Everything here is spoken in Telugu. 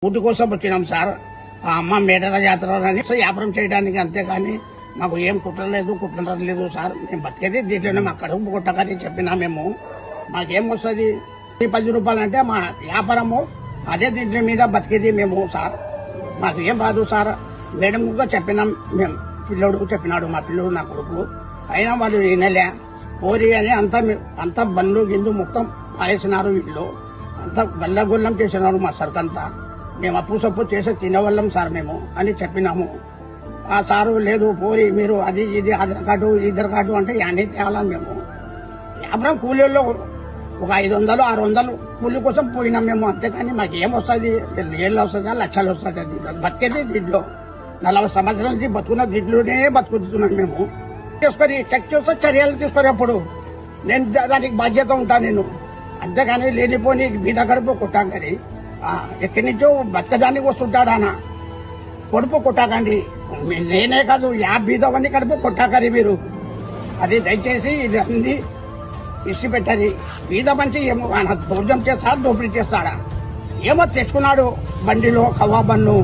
ఊటి కోసం వచ్చినాం సార్. ఆ అమ్మ మేడల జాతర అని వ్యాపారం చేయడానికి, అంతేగాని మాకు ఏం కుట్రలేదు సార్. మేము బతికేది దీంట్లోనే, మా కడుపు కొట్టకని చెప్పినా మేము. మాకేం వస్తుంది 10 రూపాయలు అంటే మా వ్యాపారము, అదే దీంట్లో మీద బతికేది మేము సార్. మాకు ఏం రాదు సార్. మేడం కూడా చెప్పినాం మేము. పిల్లోడు చెప్పినాడు, మా పిల్లోడు నా కొడుకు. అయినా వాళ్ళు వినలే. పోరి అని అంత బండ్లు గిందు మొత్తం పారేసినారు వీళ్ళు. అంత గల్లగొల్లం చేసినారు మా సరుకంతా. మేము అప్పు సప్పు చేసి తినవల్లం సార్ మేము అని చెప్పినాము. ఆ సారు లేదు పోరి మీరు అది ఇది ఆధార్ కార్డు అంటే అన్నీ తేవాలని మేము. వ్యాపారం కూలీల్లో ఒక 500 600 కూలీ కోసం పోయినాం మేము. అంతేకాని మాకు ఏం వస్తుంది, 1,000 వస్తుందా, లక్షలు వస్తుందా? బతికేది దీంట్లో 40 సంవత్సరాల నుంచి బతుకున్న దీంట్లోనే బతుకుతున్నాం మేము. తీసుకొని చెక్ చేస్తే చర్యలు తీసుకొని అప్పుడు నేను దానికి బాధ్యత ఉంటాను నేను. అంతేగాని లేనిపోని మీ దగ్గర కొట్టాకని ఎక్కడి నుంచో బతకడానికి వస్తుంటాడానా కొడుపు కొట్టాకండి. నేనే కాదు, బీదవన్నీ కడుపు కొట్టాకరి మీరు. అది దయచేసి ఇది అన్ని ఇసి పెట్టది. బీద మంచి ఏమో ఆయన దౌర్జం చేస్తాడా, దోపిడీ చేస్తాడా? ఏమో తెచ్చుకున్నాడు బండిలో కవ్వా బన్ను.